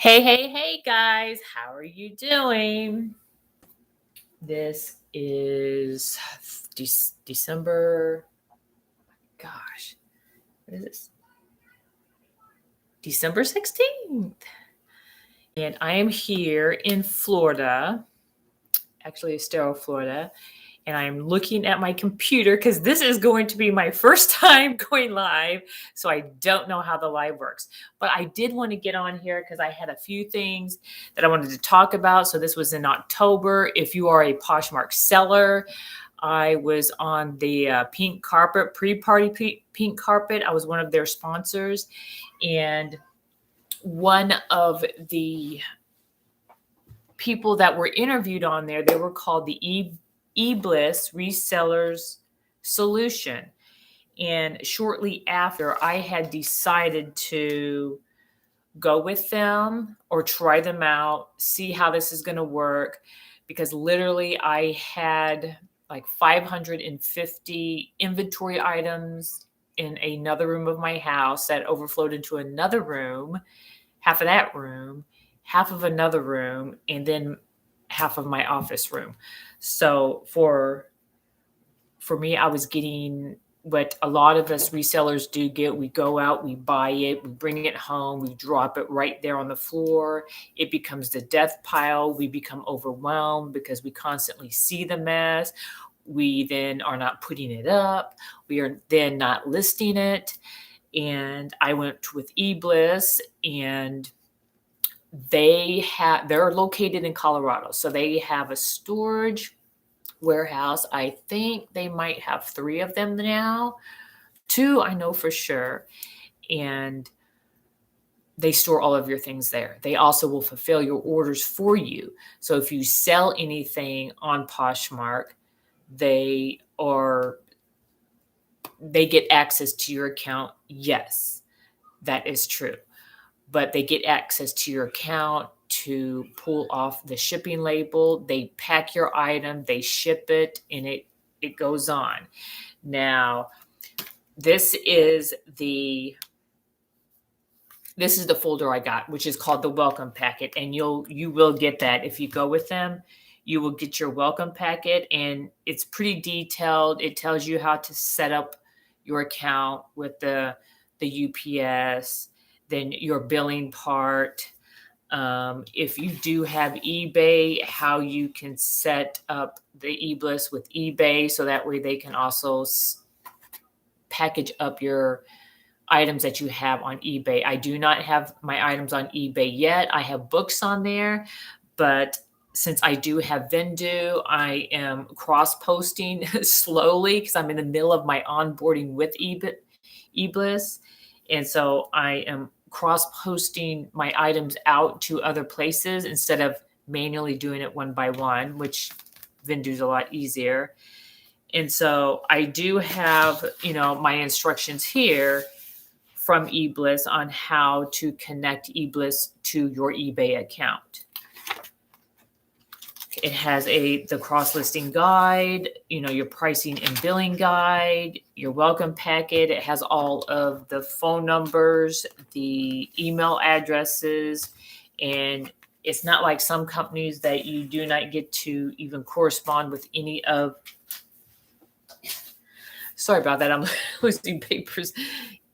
Hey, guys, how are you doing? This is December, gosh, what is this? December 16th. And I am here in Florida, actually, Estero, Florida. And I'm looking at my computer because this is going to be my first time going live. So I don't know how the live works. But I did want to get on here because I had a few things that I wanted to talk about. So this was in October. If you are a Poshmark seller, I was on the pink carpet, pre-party pink carpet. I was one of their sponsors. And one of the people that were interviewed on there, they were called the eBliss Reseller Solution. And shortly after, I had decided to go with them or try them out, see how this is going to work, because literally I had like 550 inventory items in another room of my house that overflowed into another room, half of that room, half of another room, and then half of my office room. So for me, I was getting what a lot of us resellers do get. We go out, we buy it, we bring it home, we drop it right there on the floor. It becomes the death pile. We become overwhelmed because we constantly see the mess. We then are not putting it up. We are then not listing it. And I went with eBliss, and they're located in Colorado. So they have a storage warehouse. I think they might have 3 of them now. 2, I know for sure. And they store all of your things there. They also will fulfill your orders for you. So if you sell anything on Poshmark, they get access to your account. Yes, that is true. But they get access to your account to pull off the shipping label. They pack your item, they ship it, and it goes on. Now, this is the folder I got, which is called the welcome packet, and you will get that if you go with them. You will get your welcome packet, and it's pretty detailed. It tells you how to set up your account with the UPS, then your billing part. If you do have eBay, how you can set up the eBliss with eBay, so that way they can also package up your items that you have on eBay. I do not have my items on eBay yet. I have books on there, but since I do have Vendu, I am cross-posting slowly because I'm in the middle of my onboarding with eBliss. And so I am cross-posting my items out to other places instead of manually doing it one by one, which Vendu is a lot easier. And so I do have, my instructions here from eBliss on how to connect eBliss to your eBay account. It has the cross-listing guide, your pricing and billing guide, your welcome packet. It has all of the phone numbers, the email addresses, and it's not like some companies that you do not get to even correspond with any of. Sorry about that. I'm losing papers.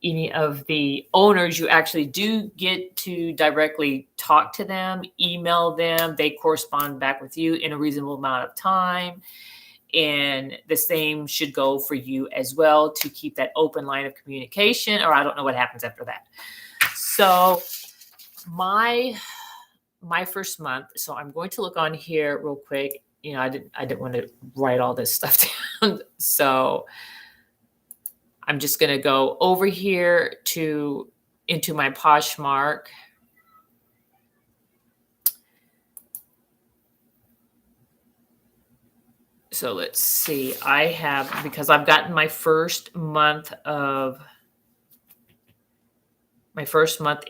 Any of the owners. You actually do get to directly talk to them, email them. They correspond back with you in a reasonable amount of time. And the same should go for you as well, to keep that open line of communication, or I don't know what happens after that. So my first month, so I'm going to look on here real quick. I didn't want to write all this stuff down. So I'm just going to go over here into my Poshmark. So let's see. Because I've gotten my first month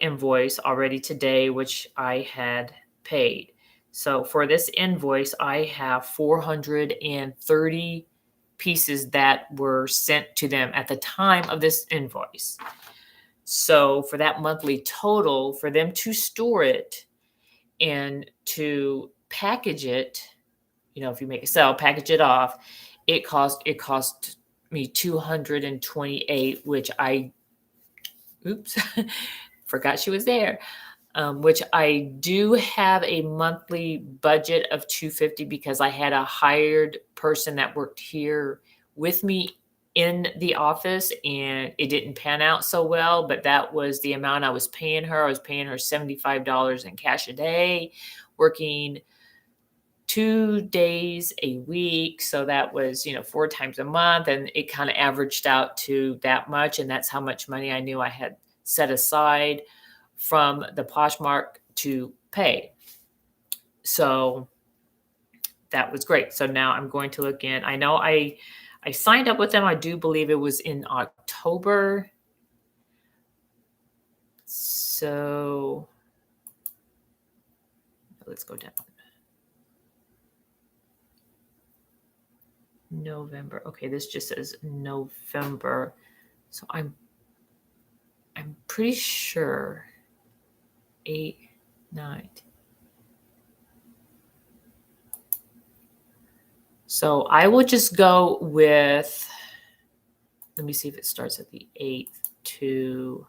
invoice already today, which I had paid. So for this invoice, I have 430 pieces that were sent to them at the time of this invoice. So for that monthly total, for them to store it and to package it, if you make a sale, package it off, it cost me 228, which oops, forgot she was there. Which I do have a monthly budget of 250 because I had a hired person that worked here with me in the office, and it didn't pan out so well, but that was the amount I was paying her. I was paying her $75 in cash a day, working 2 days a week. So that was, 4 times a month, and it kind of averaged out to that much. And that's how much money I knew I had set aside from the Poshmark to pay. So that was great. So now I'm going to look in. I know I signed up with them. I do believe it was in October. So let's go down. November. Okay, this just says November. So I'm pretty sure 8, 9. So I will just go with, let me see if it starts at the 8th to,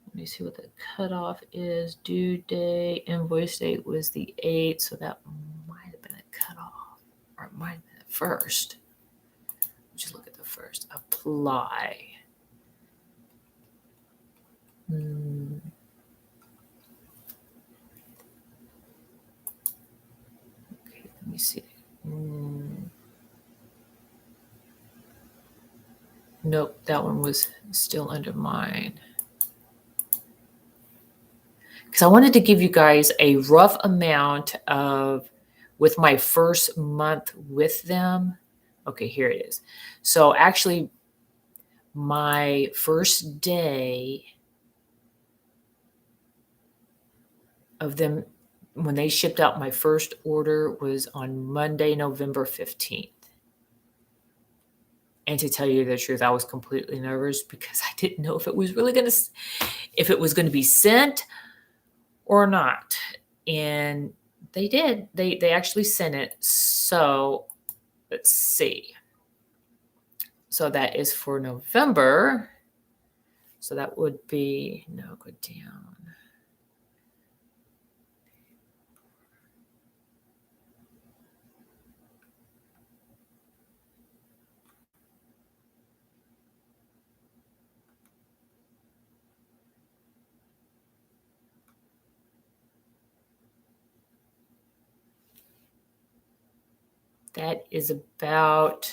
let me see what the cutoff is. Due date, invoice date was the 8th. So that might have been a cutoff, or it might have been the 1st. Just look at the 1st. Apply. Okay, let me see. Nope, that one was still under mine. Because I wanted to give you guys a rough amount with my first month with them. Okay, here it is. So actually, my first day of them, when they shipped out my first order, was on Monday, November 15th. And to tell you the truth, I was completely nervous because I didn't know if it was really going to be sent or not. And they did. They actually sent it. So let's see. So that is for November. So that would be, no, go down. That is about,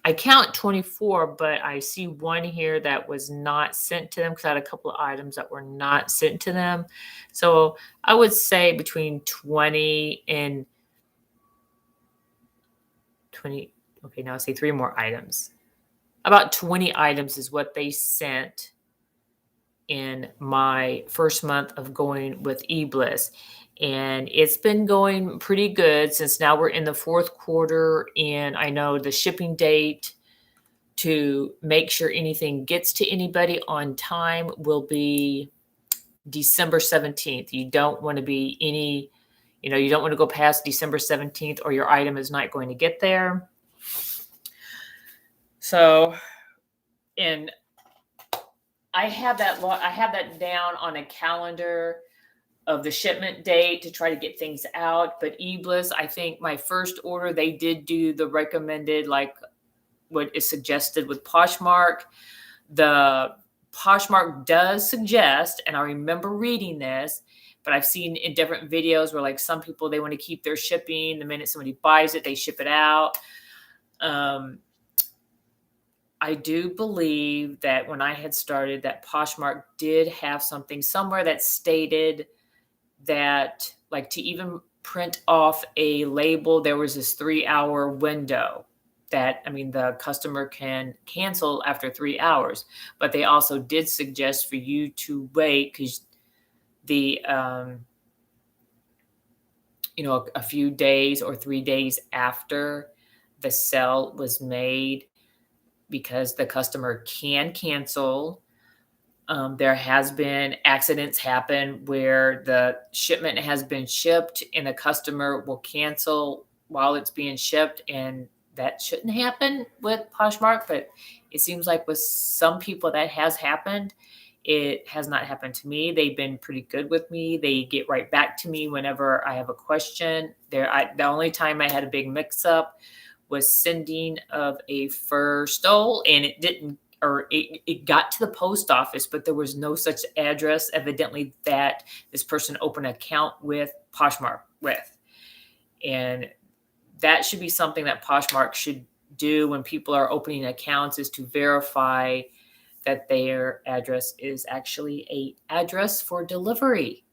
I count 24, but I see one here that was not sent to them because I had a couple of items that were not sent to them. So I would say between 20 and 20. Okay, now I see 3 more items. About 20 items is what they sent in my first month of going with eBliss. And it's been going pretty good since now we're in the 4th quarter. And I know the shipping date to make sure anything gets to anybody on time will be December 17th. You don't want to be you don't want to go past December 17th or your item is not going to get there. So, and I have that down on a calendar of the shipment date to try to get things out. But eBliss, I think my first order, they did do the recommended, like what is suggested with Poshmark. The Poshmark does suggest, and I remember reading this, but I've seen in different videos where like some people, they want to keep their shipping. The minute somebody buys it, they ship it out. I do believe that when I had started, that Poshmark did have something somewhere that stated that, like, to even print off a label, there was this 3-hour window that, the customer can cancel after 3 hours. But they also did suggest for you to wait because the, a few days or 3 days after the sale was made, because the customer can cancel. There has been accidents happen where the shipment has been shipped and the customer will cancel while it's being shipped, and that shouldn't happen with Poshmark, but it seems like with some people that has happened. It has not happened to me. They've been pretty good with me. They get right back to me whenever I have a question. The only time I had a big mix-up was sending of a fur stole, and it didn't, or it got to the post office, but there was no such address, evidently, that this person opened an account with Poshmark with. And that should be something that Poshmark should do when people are opening accounts, is to verify that their address is actually a address for delivery,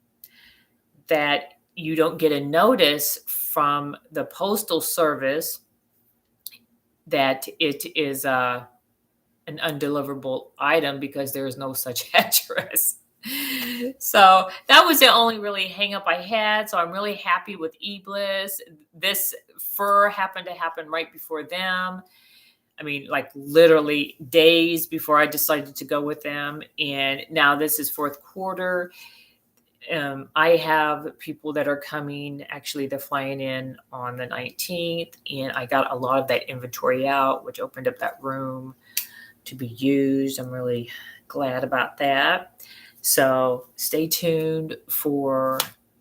that you don't get a notice from the postal service that it is an undeliverable item because there is no such address. So that was the only really hang up I had. So I'm really happy with eBliss. This fur happened to happen right before them. I mean, like literally days before I decided to go with them. And now this is fourth quarter. I have people that are coming. Actually, they're flying in on the 19th. And I got a lot of that inventory out, which opened up that room to be used. I'm really glad about that. So stay tuned for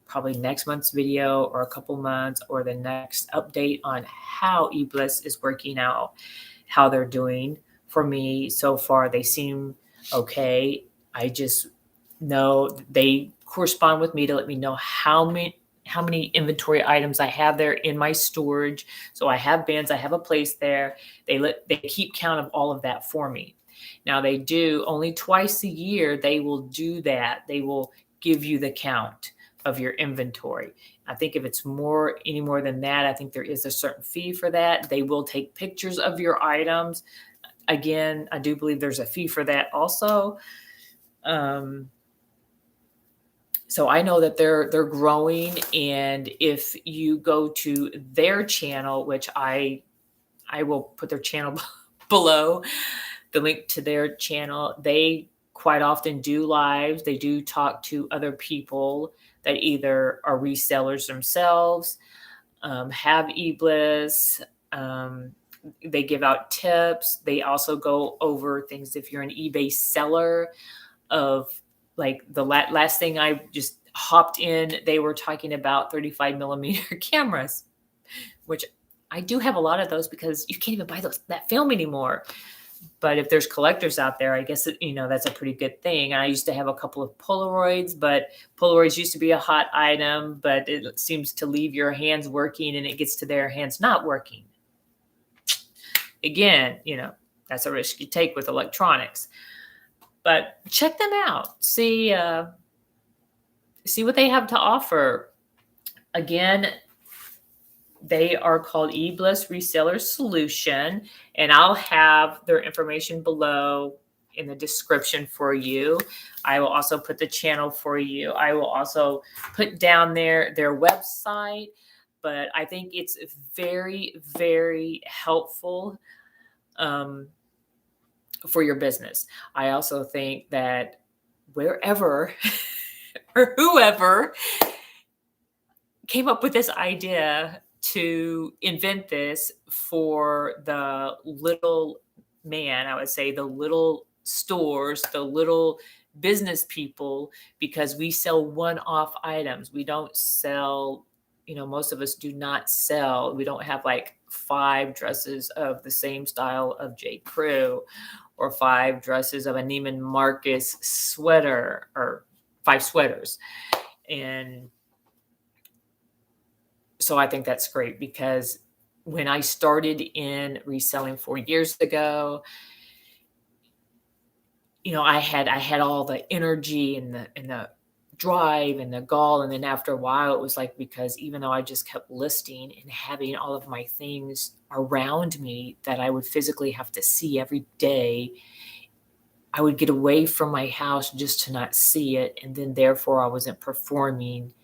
probably next month's video or a couple months, or the next update on how eBliss is working out, how they're doing. For me so far, they seem okay. I just know they correspond with me to let me know how many inventory items I have there in my storage. So I have bins, I have a place there. They keep count of all of that for me. Now they do only twice a year. They will do that. They will give you the count of your inventory. I think if it's any more than that, I think there is a certain fee for that. They will take pictures of your items. Again, I do believe there's a fee for that also. So I know that they're growing, and if you go to their channel, which I will put their channel below, the link to their channel, they quite often do lives. They do talk to other people that either are resellers themselves, have eBliss. They give out tips. They also go over things if you're an eBay seller of, like the last thing I just hopped in, they were talking about 35 millimeter cameras, which I do have a lot of those because you can't even buy that film anymore. But if there's collectors out there, I guess, that's a pretty good thing. I used to have a couple of Polaroids, but Polaroids used to be a hot item, but it seems to leave your hands working and it gets to their hands not working. Again, that's a risk you take with electronics. But check them out. See what they have to offer. Again, they are called eBliss Reseller Solution, and I'll have their information below in the description for you. I will also put the channel for you. I will also put down their website, but I think it's very, very helpful for your business. I also think that wherever or whoever came up with this idea to invent this for the little man, I would say the little stores, the little business people, because we sell one-off items. We don't sell, most of us do not sell. We don't have like 5 dresses of the same style of J. Crew, or 5 dresses of a Neiman Marcus sweater, or 5 sweaters. And so I think that's great, because when I started in reselling 4 years ago, I had all the energy and the drive and the gall. And then after a while, it was like, because even though I just kept listing and having all of my things around me that I would physically have to see every day, I would get away from my house just to not see it. And then therefore I wasn't performing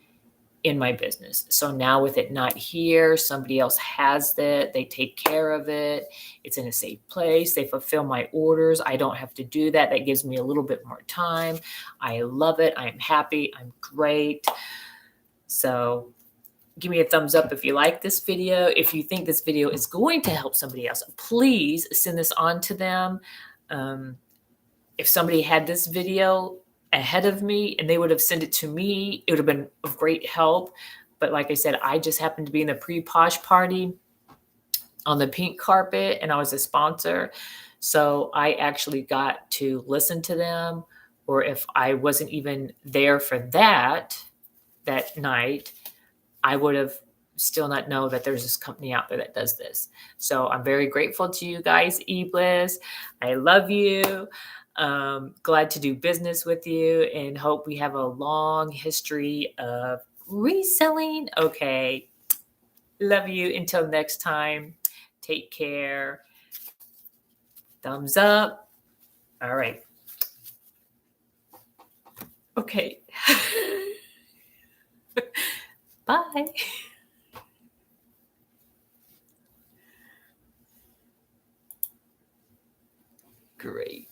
in my business. So now with it not here, somebody else has it. They take care of it. It's in a safe place. They fulfill my orders. I don't have to do that. That gives me a little bit more time. I love it. I'm happy. I'm great. So give me a thumbs up if you like this video. If you think this video is going to help somebody else, please send this on to them. If somebody had this video ahead of me and they would have sent it to me, it would have been of great help. But like I said, I just happened to be in the pre-posh party on the pink carpet and I was a sponsor. So I actually got to listen to them. Or if I wasn't even there for that night, I would have still not know that there's this company out there that does this. So I'm very grateful to you guys, eBliss. I love you. Glad to do business with you and hope we have a long history of reselling. Okay. Love you. Until next time, take care. Thumbs up. All right. Okay. Bye. Great.